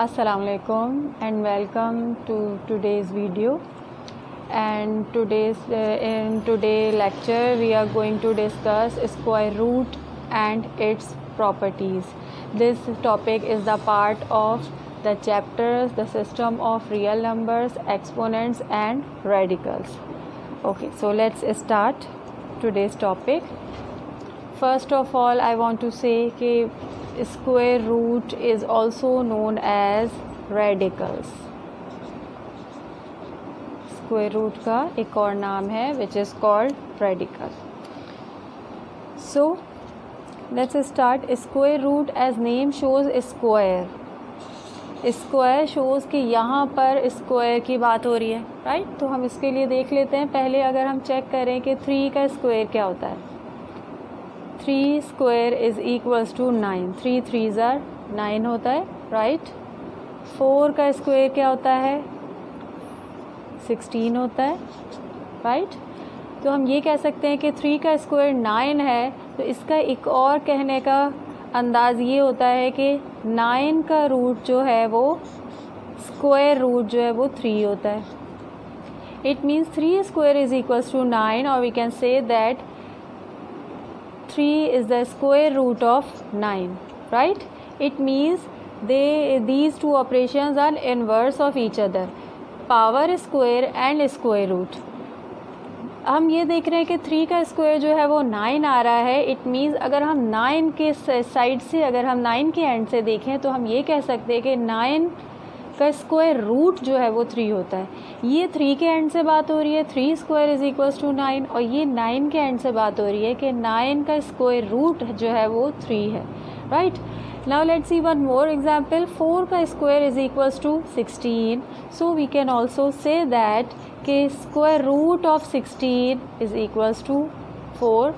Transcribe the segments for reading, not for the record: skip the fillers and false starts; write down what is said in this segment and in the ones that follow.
Assalamualaikum and welcome to today's video. And in today's lecture we are going to discuss square root and its properties. This topic is the part of the chapters the system of real numbers, exponents and radicals. Okay, so let's start today's topic. First of all, I want to say कि square root is also known as radicals. Square root का एक और नाम है which is called radical. So let's start. Square root as name shows square. Square shows कि यहाँ पर square की बात हो रही है, right? तो हम इसके लिए देख लेते हैं. पहले अगर हम चेक करें कि 3 का square क्या होता है. 3 square is equals to 9. 3 3s are 9 होता है, right? 4 का square क्या होता है. 16 होता है, right? तो हम ये कह सकते हैं कि 3 का square 9 है. तो इसका एक और कहने का अंदाज़ ये होता है कि 9 का रूट जो है वो स्क्वायर रूट जो है वो 3 होता है. It means 3 square is equals to 9, और we can say that 3 is the square root of 9, right? It means these two operations are inverse of each other, power square and square root. हम ये देख रहे हैं कि 3 का square जो है वो 9 आ रहा है. इट मीन्स अगर हम 9 के साइड से, अगर हम 9 के एंड से देखें तो हम ये कह सकते हैं कि 9 का स्क्वायर रूट जो है वो 3 होता है. ये 3 के एंड से बात हो रही है, 3 स्क्वायर इज इक्वल्स टू 9, और ये 9 के एंड से बात हो रही है कि 9 का स्क्वायर रूट जो है वो 3 है, right. Now let's see one more example. 4 का square is equals to 16. So we can also say that कि square root of 16 is equals to 4.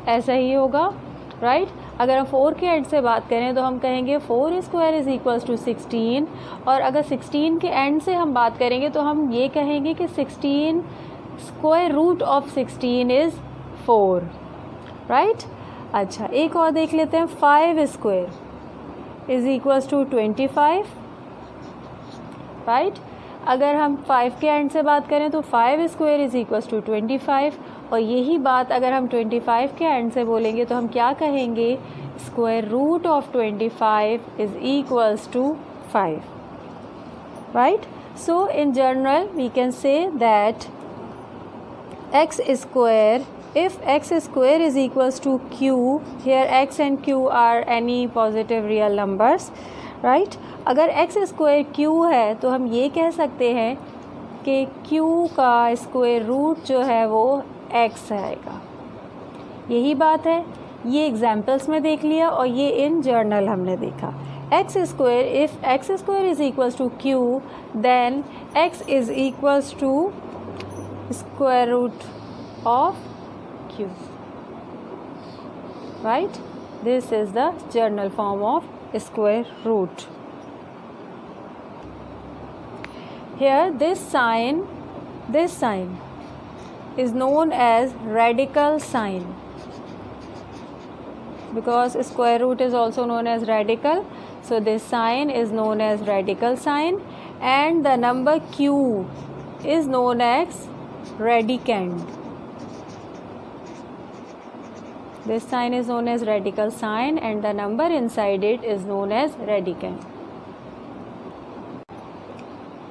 ऐसा ही होगा, राइट. अगर हम 4 के एंड से बात करें तो हम कहेंगे 4 स्क्वायर इज इक्वल्स टू 16, और अगर 16 के एंड से हम बात करेंगे तो हम ये कहेंगे कि 16 square root of 16 is 4, right. अच्छा, एक और देख लेते हैं. 5 square is equals to 25, right. अगर हम 5 के एंड से बात करें तो 5 स्क्वायर इज इक्वल्स टू 25, और यही बात अगर हम 25 के एंड से बोलेंगे तो हम क्या कहेंगे. Square root of 25 is equals to 5, right. So in general we can say that x square, if x square is equals to q, here x and q are any positive real numbers, right. अगर x square q है तो हम ये कह सकते हैं कि q का स्क्वायर रूट जो है वो x आएगा. यही बात है, ये एग्जाम्पल्स में देख लिया और ये इन जर्नल हमने देखा. x square, if x square is equals to q, then x is equals to square root of q, right. This is the general form of square root. Here this sign is known as radical sign, because square root is also known as radical. So this sign is known as radical sign, and the number q is known as radicand. This sign is known as radical sign, and the number inside it is known as radicand.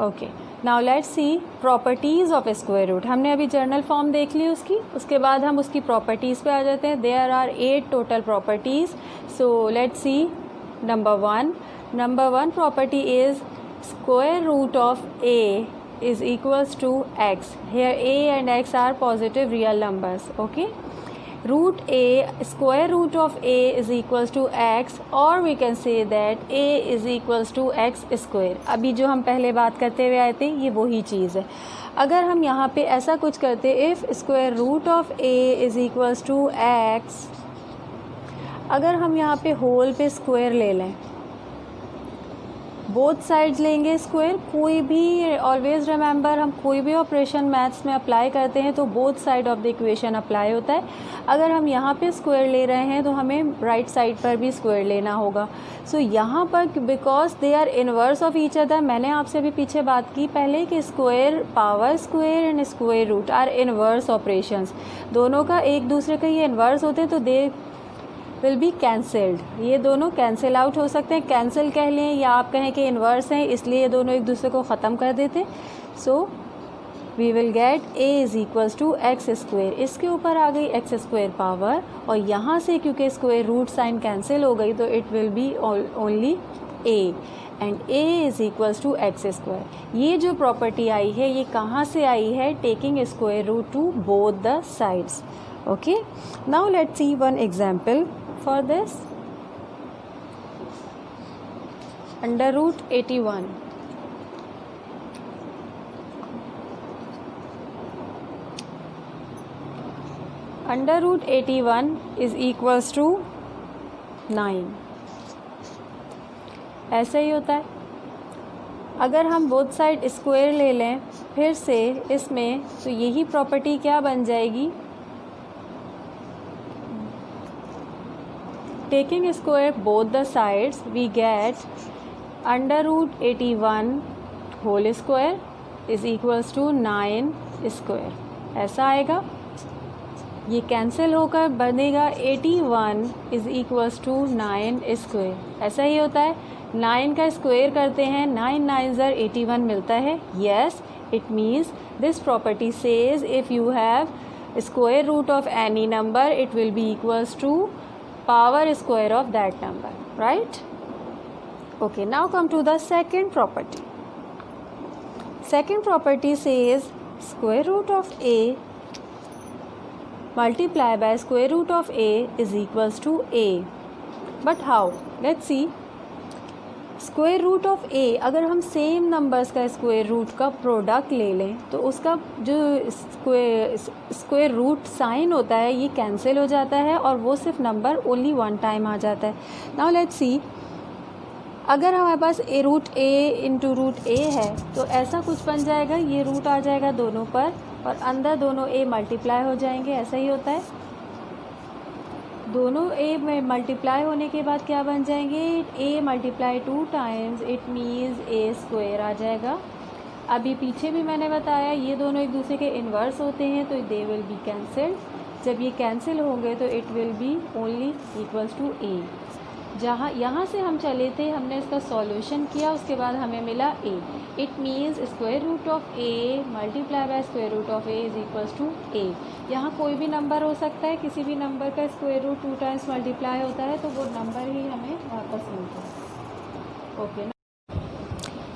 Okay, now let's see properties of square root. हमने अभी journal form देख ली उसकी, उसके बाद हम उसकी properties पे आ जाते हैं. There are 8 total properties. So let's see. Number one property is square root of a is equals to x. Here a and x are positive real numbers. Okay. Root a, square root of a is equals to x, और we can say that a is equals to x square. अभी जो हम पहले बात करते हुए आए थे ये वही चीज़ है. अगर हम यहाँ पे ऐसा कुछ करते, if square root of a is equals to x, अगर हम यहाँ पे होल पे स्क्वायर ले लें बोथ साइड्स लेंगे स्क्वायर। कोई भी ऑलवेज रिमेंबर, हम कोई भी ऑपरेशन मैथ्स में अप्लाई करते हैं तो both side of the equation apply होता है। अगर हम यहाँ पे स्क्वायर ले रहे हैं तो हमें राइट साइड पर भी स्क्वायर लेना होगा। सो यहाँ पर because they are inverse of each other, मैंने आपसे अभी पीछे बात की पहले कि square, power square and square root are inverse operations. दोनों का एक दूसरे का ये इनवर्स होते हैं तो दे विल बी कैंसल्ड। ये दोनों कैंसिल आउट हो सकते हैं, कैंसिल कह लें या आप कहें कि इन्वर्स हैं, इसलिए ये दोनों एक दूसरे को ख़त्म कर देते। So we will get a is equals to x square. इसके ऊपर आ गई एक्स स्क्वेयर पावर, और यहाँ से क्योंकि स्क्वेयर रूट साइन कैंसिल हो गई तो it will be only a, and a is equals to x square. ये जो प्रॉपर्टी आई है ये कहाँ से आई है? Taking square root to both the sides. Okay, now let's see one example for this. Under root 81. Under root 81 is equals to 9. ऐसे ही होता है। अगर हम बोथ साइड स्क्वायर ले लें फिर से इसमें, तो यही प्रॉपर्टी क्या बन जाएगी? Taking square both the sides, we get under root 81 whole square is equals to 9 square। ऐसा आएगा, ये कैंसिल होकर बनेगा 81 is equals to 9 square। ऐसा ही होता है, 9 का स्क्वायर करते हैं, 9 9 81 मिलता है। Yes, it means this property says if you have square root of any number it will be equals to power square of that number, right? Okay, now come to the second property. Second property says square root of a multiply by square root of a is equals to a. But how? Let's see. Square root of a, अगर हम same numbers का square root का product ले लें तो उसका जो square root sine होता है ये कैंसिल हो जाता है और वो सिर्फ नंबर ओनली वन टाइम आ जाता है। नाउ लेट्स सी, अगर हमारे पास ए रूट ए इंटू रूट ए है तो ऐसा कुछ बन जाएगा, ये रूट आ जाएगा दोनों पर और अंदर दोनों ए मल्टीप्लाई हो जाएंगे। ऐसा ही होता है, दोनों ए में मल्टीप्लाई होने के बाद क्या बन जाएंगे? A multiply 2 times it means a square आ जाएगा। अभी पीछे भी मैंने बताया ये दोनों एक दूसरे के इन्वर्स होते हैं तो दे विल बी कैंसिल्ड। जब ये कैंसिल होंगे तो it will be only equals to a. जहाँ यहाँ से हम चले थे, हमने इसका सॉल्यूशन किया, उसके बाद हमें मिला a. It means square root of a multiply by square root of a is equals to a. यहाँ कोई भी नंबर हो सकता है, किसी भी नंबर का स्क्वायर रूट 2 टाइम्स मल्टीप्लाई होता है तो वो नंबर ही हमें वापस मिलता है। Okay,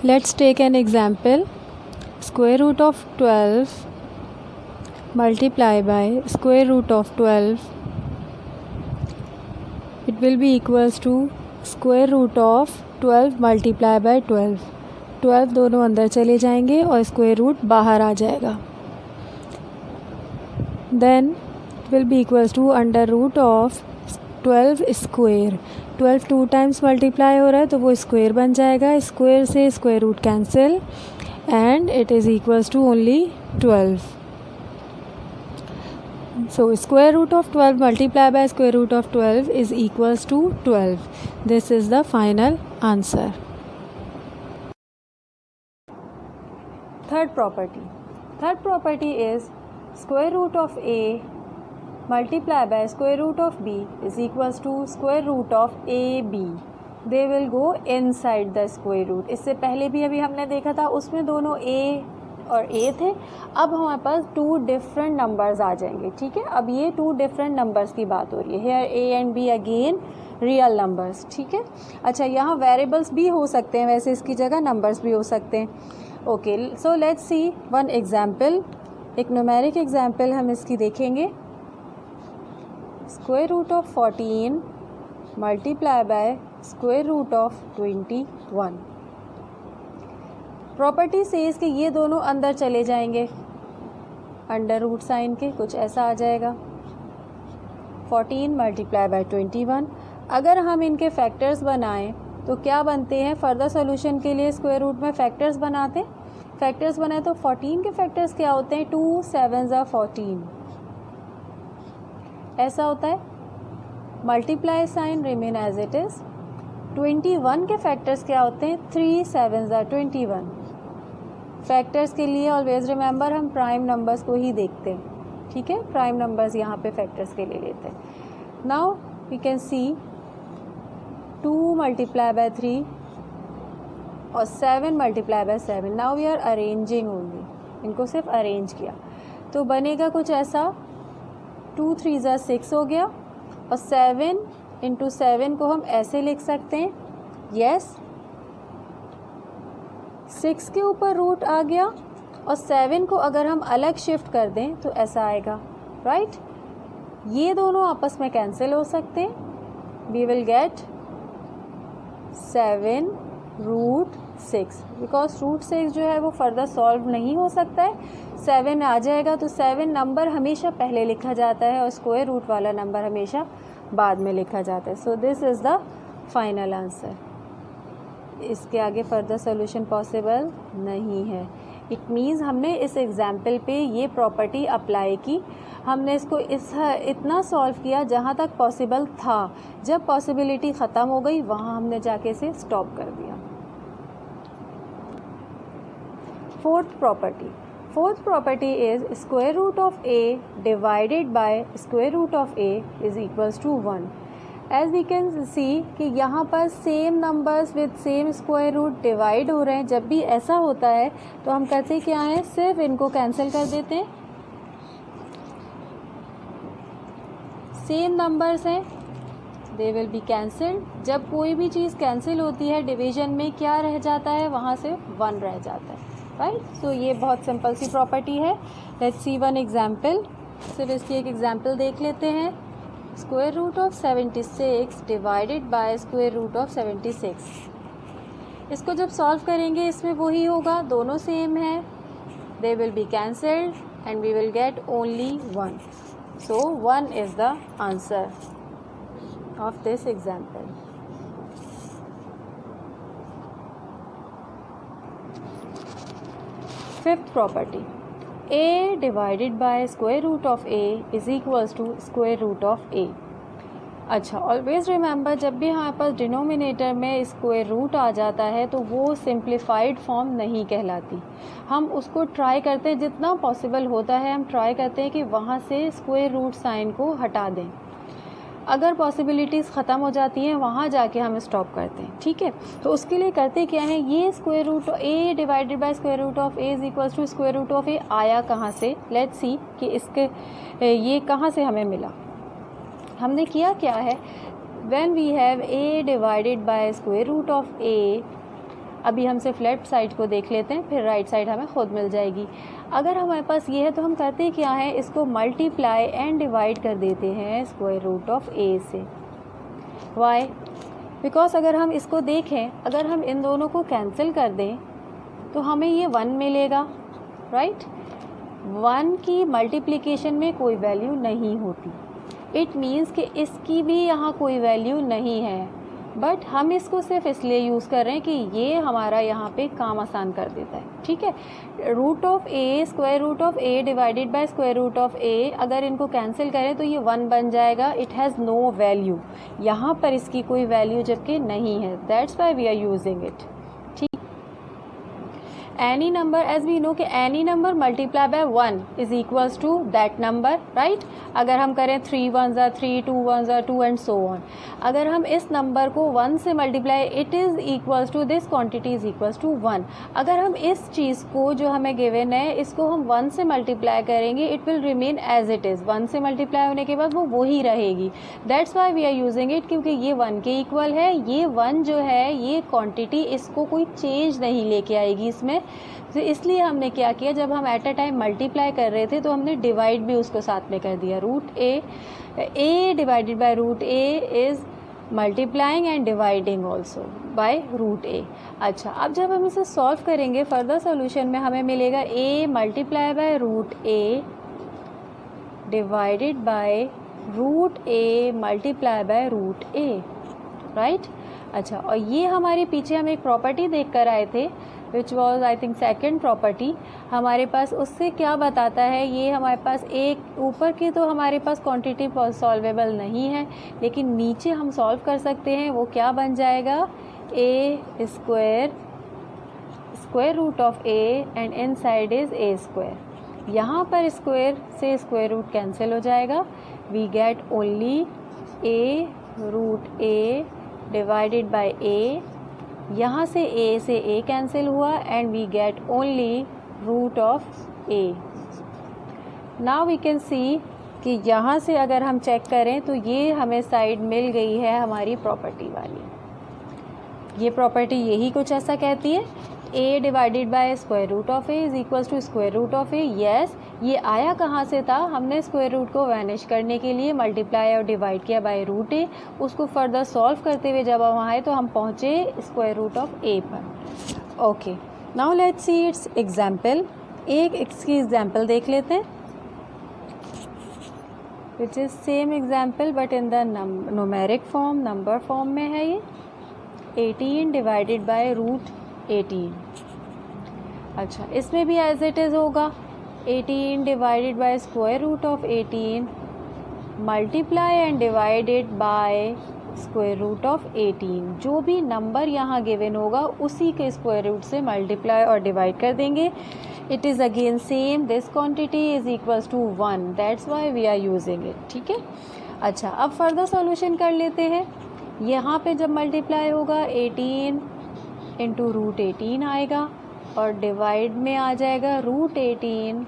let's take an example. Square root of 12 multiply by square root of 12 it will be equals to square root of 12 multiply by 12। 12 दोनों अंदर चले जाएंगे और स्क्वायर रूट बाहर आ जाएगा। Then it will be equals to under root of 12 square. 12 2 times multiply हो रहा है तो वो स्क्वायर बन जाएगा, स्क्वायर से square root cancel and it is equals to only 12। So square root of 12 multiplied by square root of 12 is equals to 12. This is the final answer. Third property. Third property is square root of a multiplied by square root of b is equals to square root of ab. They will go inside the square root. इससे पहले भी अभी हमने देखा था, उसमें दोनों a और ए थे। अब हमारे पास 2 डिफरेंट नंबर्स आ जाएंगे। ठीक है, अब ये 2 डिफरेंट नंबर्स की बात हो रही है। Here a and b again real numbers. ठीक है, अच्छा यहाँ वेरिएबल्स भी हो सकते हैं, वैसे इसकी जगह नंबर्स भी हो सकते हैं। Okay, so let's see one example. एक न्यूमेरिक एग्जाम्पल हम इसकी देखेंगे। Square root of 14 multiply by square root of 21। Property says कि ये दोनों अंदर चले जाएंगे अंडर रूट साइन के, कुछ ऐसा आ जाएगा। 14 मल्टीप्लाई बाय 21। अगर हम इनके फैक्टर्स बनाएं तो क्या बनते हैं, फर्दर सॉल्यूशन के लिए स्क्वायर रूट में फैक्टर्स बनाते हैं। फैक्टर्स बनाए तो 14 के फैक्टर्स क्या होते हैं, 2 7 14, ऐसा होता है। Multiply sign remain as it is. 21 के फैक्टर्स क्या होते हैं, 3 7 21। फैक्टर्स के लिए ऑलवेज रिमेंबर हम प्राइम नंबर्स को ही देखते हैं, ठीक है, प्राइम नंबर्स यहाँ पे फैक्टर्स के लिए लेते हैं। Now we can see 2 multiply by 3 और 7 multiply by 7। Now we are arranging only, इनको सिर्फ अरेंज किया तो बनेगा कुछ ऐसा, 2 3 6 हो गया, और 7 इंटू 7 को हम ऐसे लिख सकते हैं, यस 6 के ऊपर रूट आ गया, और 7 को अगर हम अलग शिफ्ट कर दें तो ऐसा आएगा, राइट। ये दोनों आपस में कैंसिल हो सकते हैं। We will get 7 root 6, because root 6 जो है वो फर्दर सॉल्व नहीं हो सकता है। 7 आ जाएगा तो 7 नंबर हमेशा पहले लिखा जाता है और स्क्वायर रूट वाला नंबर हमेशा बाद में लिखा जाता है। So this is the final answer. इसके आगे फर्दर सोल्यूशन पॉसिबल नहीं है। इट मीन्स हमने इस एग्जाम्पल पे ये प्रॉपर्टी अप्लाई की, हमने इसको इतना सॉल्व किया जहाँ तक पॉसिबल था। जब पॉसिबिलिटी ख़त्म हो गई वहाँ हमने जाके इसे स्टॉप कर दिया। Fourth property is square root of a divided by square root of a is equals to 1। As we can see कि यहाँ पर same numbers with same square root divide हो रहे हैं। जब भी ऐसा होता है तो हम कहते क्या हैं, सिर्फ इनको कैंसिल कर देते हैं। सेम नंबर्स हैं, दे विल बी कैंसिल्ड। जब कोई भी चीज़ कैंसिल होती है डिवीजन में क्या रह जाता है, वहाँ से 1 रह जाता है, राइट। सो ये बहुत सिंपल सी प्रॉपर्टी है। Let's see one example. सिर्फ इसकी एक एग्जाम्पल देख लेते हैं। Square root of 76 divided by square root of 76। इसको जब सॉल्व करेंगे इसमें वही होगा, दोनों सेम है, they will be cancelled and we will get only 1। So 1 is the answer of this example. Fifth property, a divided by square root of a is equals to square root of a। अच्छा, always remember जब भी यहाँ पर denominator में square root आ जाता है तो वो सिंप्लीफाइड फॉर्म नहीं कहलाती। हम उसको ट्राई करते हैं, जितना पॉसिबल होता है हम ट्राई करते हैं कि वहाँ से स्क्वायर रूट साइन को हटा दें। अगर पॉसिबिलिटीज़ ख़त्म हो जाती हैं वहाँ जाके हम स्टॉप करते हैं, ठीक है। तो उसके लिए करते क्या है, ये square root a divided by square root of a is equals to square root of a आया कहाँ से। लेट्स सी कि इसके ये कहाँ से हमें मिला। हमने किया क्या है, when we have a divided by square root of a, अभी हम सिर्फ लेफ्ट साइड को देख लेते हैं, फिर राइट साइड हमें खुद मिल जाएगी। अगर हमारे पास ये है तो हम करते क्या है, इसको मल्टीप्लाई एंड डिवाइड कर देते हैं स्क्वायर रूट ऑफ ए से। वाई? बिकॉज अगर हम इसको देखें, अगर हम इन दोनों को कैंसिल कर दें तो हमें ये 1 मिलेगा, राइट। 1 की मल्टीप्लिकेशन में कोई वैल्यू नहीं होती। इट मीन्स कि इसकी भी यहाँ कोई वैल्यू नहीं है, बट हम इसको सिर्फ इसलिए यूज़ कर रहे हैं कि ये हमारा यहाँ पे काम आसान कर देता है, ठीक है। Root of a, square root of a divided by square root of a, अगर इनको कैंसिल करें तो ये 1 बन जाएगा। इट हैज़ नो वैल्यू, यहाँ पर इसकी कोई वैल्यू जबकि नहीं है, that's why we are using it. Any number, as we know कि any number multiply by 1 is equals to that number, right. अगर हम करें 3 1 3, 2 1 2 एंड सो ऑन। अगर हम इस नंबर को 1 से multiply, it is equals to this quantity is equals to 1। अगर हम इस चीज़ को जो हमें गिवन है इसको हम 1 से मल्टीप्लाई करेंगे, it will remain as it is. 1 से मल्टीप्लाई होने के बाद वो वही रहेगी, that's why we are using it, क्योंकि ये 1 के इक्वल है। ये 1 जो है ये क्वांटिटी, इसको कोई चेंज नहीं लेके आएगी इसमें। तो इसलिए हमने क्या किया, जब हम एट अ टाइम मल्टीप्लाई कर रहे थे तो हमने डिवाइड भी उसको साथ में कर दिया। Root a divided by root a is multiplying and dividing also by root a. अच्छा, अब जब हम इसे सॉल्व करेंगे फर्दर सॉल्यूशन में हमें मिलेगा a multiply by root a divided by root a multiply by root a, right. अच्छा, और ये हमारे पीछे हम एक प्रॉपर्टी देख कर आए थे which was I think second property हमारे पास। उससे क्या बताता है, ये हमारे पास एक ऊपर की तो हमारे पास क्वांटिटी सॉल्वेबल नहीं है, लेकिन नीचे हम सॉल्व कर सकते हैं। वो क्या बन जाएगा, a square root of a and inside is a square. यहाँ पर स्क्वायर से स्क्वायर रूट कैंसिल हो जाएगा, we get only a root a divided by a. यहाँ से ए कैंसिल हुआ and we get only root of a. Now we can see कि यहाँ से अगर हम चेक करें तो ये हमें साइड मिल गई है हमारी प्रॉपर्टी वाली। ये प्रॉपर्टी यही कुछ ऐसा कहती है, a divided by square root of a is equals to square root of a. Yes, ये आया कहाँ से था, हमने स्क्वायर रूट को वैनिश करने के लिए मल्टीप्लाई और डिवाइड किया बाय रूट ए। उसको फर्दर सॉल्व करते हुए जब हम आए तो हम पहुँचे स्क्वायर रूट ऑफ ए पर। Okay, now let's see its example. एक इसकी एग्जाम्पल देख लेते हैं which is same example but in the numeric form, number form में है ये। 18 डिवाइडेड बाय रूट 18। अच्छा, इसमें भी एज इट इज़ होगा 18 divided by square root of 18 multiply and divided by square root of 18। जो भी नंबर यहाँ गिवन होगा उसी के स्क्वायर रूट से मल्टीप्लाई और डिवाइड कर देंगे। It is again same, this quantity is equals to 1, that's why we are using it. ठीक है, अच्छा अब फर्दर सॉल्यूशन कर लेते हैं। यहाँ पे जब मल्टीप्लाई होगा 18 इंटू रूट 18 आएगा और डिवाइड में आ जाएगा root 18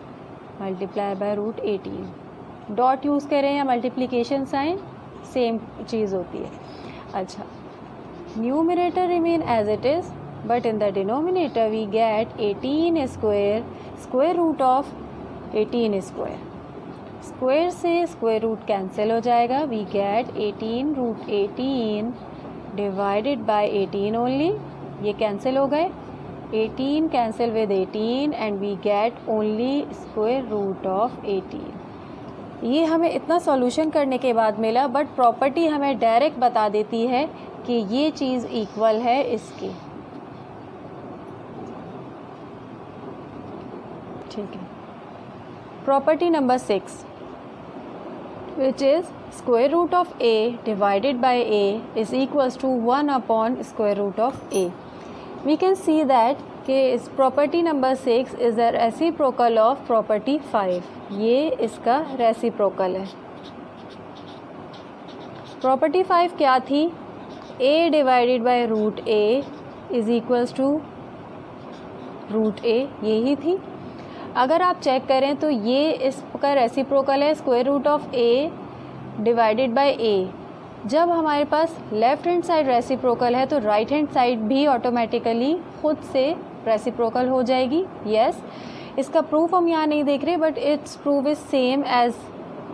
multiply by root 18। Dot use करें या मल्टीप्लिकेशन साइन, सेम चीज़ होती है। अच्छा, numerator remain as it is but in the denominator we get 18 square root of 18 square. Square से स्क्वायर रूट कैंसिल हो जाएगा, we get 18 root 18 divided by 18 only. ये कैंसिल हो गए, 18 cancel with 18 and we get only square root of 18। ये हमें इतना solution करने के बाद मिला, बट प्रॉपर्टी हमें डायरेक्ट बता देती है कि ये चीज़ इक्वल है इसकी। ठीक है, property number 6 which is square root of a divided by a is equals to 1 upon square root of a. We can see that कि इस property number 6 is a reciprocal of property 5. ये इसका reciprocal है। property 5 क्या थी, a divided by root a is equals to root a, यही थी। अगर आप चेक करें तो ये इसका रेसिप्रोकल है square root of a divided by a. जब हमारे पास लेफ्ट हैंड साइड रेसिप्रोकल है तो राइट हैंड साइड भी ऑटोमेटिकली खुद से रेसिप्रोकल हो जाएगी। यस, इसका प्रूफ हम यहाँ नहीं देख रहे but it's proof is same as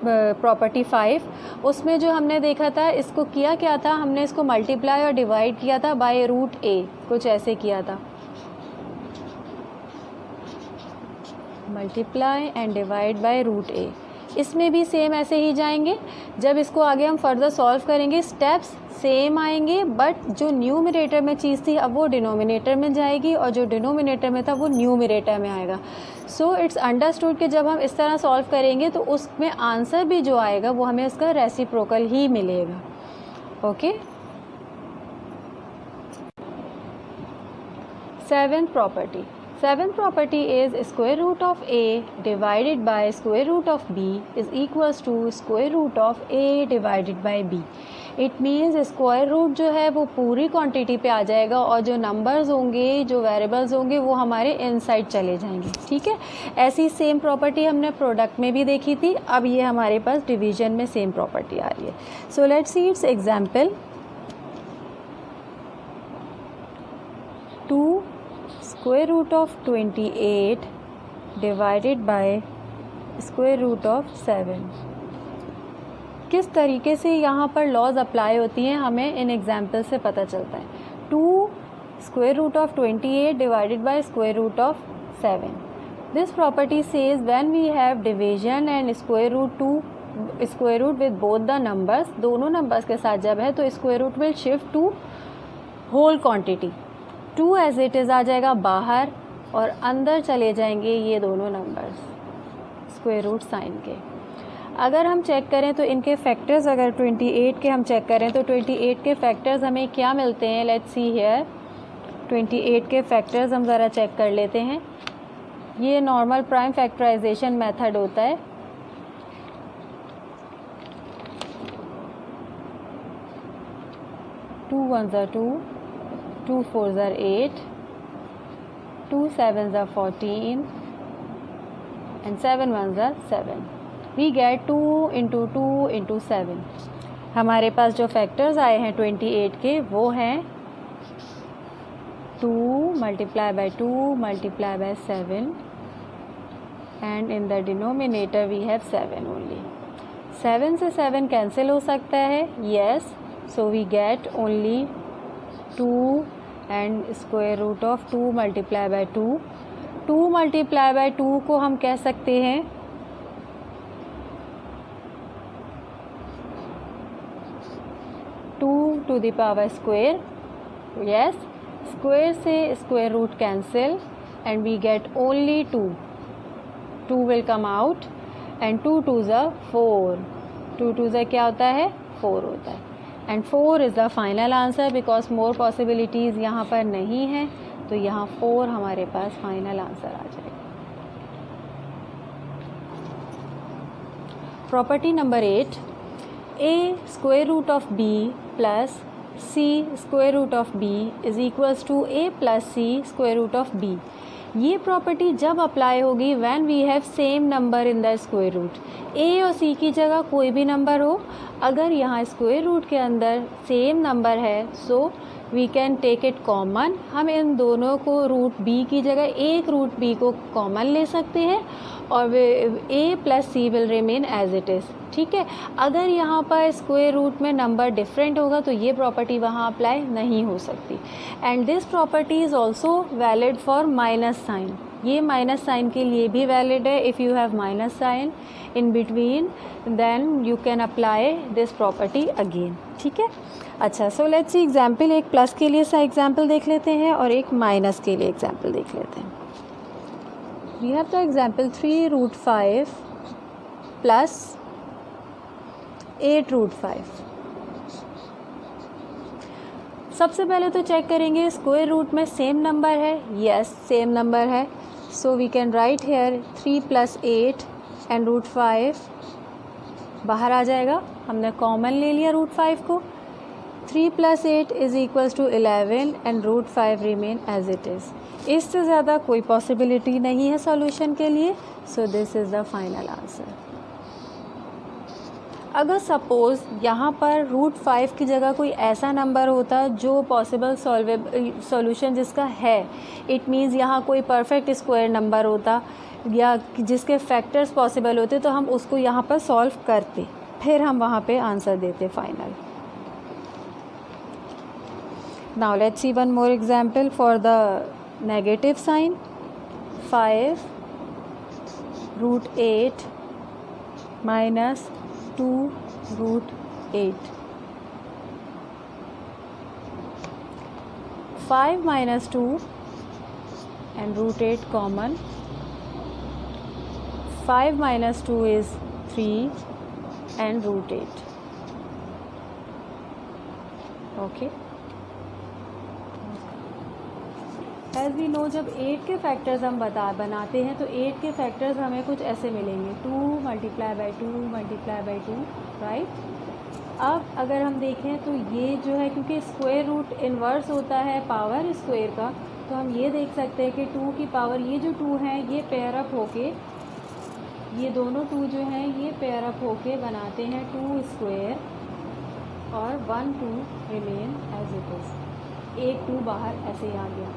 property 5। उसमें जो हमने देखा था, इसको किया क्या था, हमने इसको मल्टीप्लाई और डिवाइड किया था बाय रूट ए, कुछ ऐसे किया था, multiply and divide by root a. इसमें भी सेम ऐसे ही जाएंगे। जब इसको आगे हम फर्दर सॉल्व करेंगे स्टेप्स सेम आएंगे, बट जो न्यूमरेटर में चीज़ थी अब वो डिनोमिनेटर में जाएगी और जो डिनोमिनेटर में था वो न्यूमरेटर में आएगा। सो इट्स अंडरस्टूड कि जब हम इस तरह सॉल्व करेंगे तो उसमें आंसर भी जो आएगा वो हमें उसका रेसिप्रोकल ही मिलेगा। Okay, seventh property is square root of a divided by square root of b is equals to square root of a divided by b. It means square root जो है वो पूरी क्वांटिटी पे आ जाएगा और जो नंबर्स होंगे, जो वेरिएबल्स होंगे वो हमारे इनसाइड चले जाएंगे। ठीक है, ऐसी सेम प्रॉपर्टी हमने प्रोडक्ट में भी देखी थी, अब ये हमारे पास डिवीजन में सेम प्रॉपर्टी आ रही है। So let's see its example. 2 square root of 28 divided by square root of 7। किस तरीके से यहाँ पर लॉज अप्लाई होती हैं हमें इन एग्जाम्पल से पता चलता है। 2 square root of 28 divided by square root of 7। This property says when we have division and square root with both the numbers, दोनों नंबर्स के साथ जब है तो square root will shift to whole quantity, 2 as it is आ जाएगा बाहर और अंदर चले जाएंगे ये दोनों नंबर्स स्क्वायर रूट साइन के। अगर हम चेक करें तो इनके फैक्टर्स, अगर 28 के हम चेक करें तो 28 के फैक्टर्स हमें क्या मिलते हैं, लेट्स सी हियर 28 के फैक्टर्स हम ज़रा चेक कर लेते हैं। ये नॉर्मल प्राइम फैक्टराइजेशन मेथड होता है। Two 1s are 2, 2 4s are 8, 2 7s are 14 and 7 1s are 7. We get 2 into 2 into 7. हमारे पास जो फैक्टर्स आए हैं 28 के वो हैं 2 multiply by 2 multiply by 7 and in the denominator we have 7 only. 7 से 7 कैंसिल हो सकता है, yes, so we get only 2 and square root of 2 multiply by 2. 2 multiply by 2 को हम कह सकते हैं 2 to the power square, yes, square से square root cancel and we get only 2. 2 will come out and 2 2s are 4. 2 2s क्या होता है, 4 होता है and 4 is the final answer because more possibilities यहाँ पर नहीं है, तो यहाँ 4 हमारे पास final answer आ जाएगा। Property number 8, a square root of b plus c square root of b is equals to a plus c square root of b. ये property जब अप्लाई होगी when we have same number in the square root. A और C की जगह कोई भी number हो, अगर यहाँ स्क्वायर रूट के अंदर सेम नंबर है so we can take it common. हम इन दोनों को रूट बी की जगह एक रूट बी को कॉमन ले सकते हैं और a plus c will remain as it is, ठीक है। अगर यहाँ पर स्क्वायर रूट में नंबर डिफरेंट होगा तो ये प्रॉपर्टी वहाँ अप्लाई नहीं हो सकती। And this property is also valid for minus sign. ये माइनस साइन के लिए भी वैलिड है। If you have minus sign in between then you can apply this property again, ठीक है। अच्छा, सो लेट्स सी एग्जाम्पल। एक प्लस के लिए सा एग्जाम्पल देख लेते हैं और एक माइनस के लिए एग्जाम्पल देख लेते हैं। We have the example 3 root 5 plus 8 root 5. सबसे पहले तो चेक करेंगे स्क्वायर रूट में सेम नंबर है, यस सेम नंबर है, so we can write here 3 plus 8 and root 5 बाहर आ जाएगा। हमने कॉमन ले लिया रूट 5 को। 3 plus 8 is equals to 11 and root 5 remain as it is. इससे ज़्यादा कोई पॉसिबिलिटी नहीं है सॉल्यूशन के लिए, so this is the final answer. अगर सपोज़ यहाँ पर रूट 5 की जगह कोई ऐसा नंबर होता जो पॉसिबल सॉल्यूशन जिसका है, इट मीन्स यहाँ कोई परफेक्ट स्क्वायर नंबर होता या जिसके फैक्टर्स पॉसिबल होते, तो हम उसको यहाँ पर सॉल्व करते, फिर हम वहाँ पे आंसर देते final. Now let's see one more example for the negative sign। 5 root 8 minus 2 root 8। 5 minus 2 and root 8 common। 5 minus 2 is 3 and root 8, okay। As we know, जब 8 के फैक्टर्स हम बनाते हैं तो 8 के फैक्टर्स हमें कुछ ऐसे मिलेंगे 2 multiply by 2 multiply by 2, right. अब अगर हम देखें तो ये जो है, क्योंकि स्क्वायर रूट इन्वर्स होता है पावर स्क्वायर का, तो हम ये देख सकते हैं कि 2 की पावर, ये जो 2 हैं ये पेयर अप होके, ये दोनों 2 जो हैं ये पेयर अप होके बनाते हैं 2 स्क्वायर और 1 2 रिमेन एज इट इज़। एक 2 बाहर ऐसे आ गया।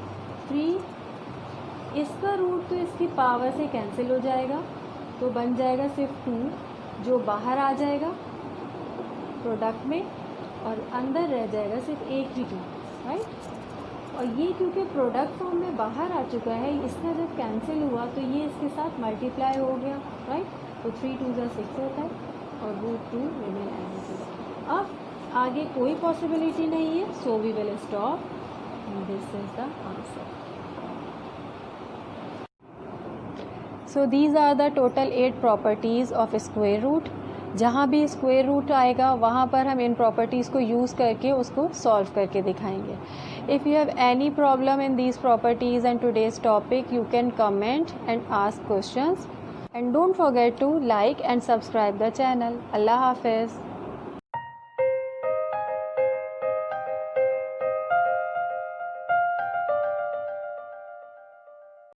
3 इसका रूट तो इसकी पावर से कैंसिल हो जाएगा, तो बन जाएगा सिर्फ 2 जो बाहर आ जाएगा प्रोडक्ट में और अंदर रह जाएगा सिर्फ एक ही 2, राइट। और ये क्योंकि प्रोडक्ट फॉर्म में बाहर आ चुका है, इसका जब कैंसिल हुआ तो ये इसके साथ मल्टीप्लाई हो गया, राइट। तो 3 2 6 होता है और root 2 remain as it is. अब आगे कोई पॉसिबिलिटी नहीं है, so we will stop. and this is the answer. So these are the total 8 properties of square root. जहाँ भी स्क्वायर रूट आएगा वहाँ पर हम इन प्रॉपर्टीज़ को यूज़ करके उसको सॉल्व करके दिखाएंगे. If you have any problem in these properties and today's topic you can comment and ask questions. And don't forget to like and subscribe the channel. Allah Hafiz.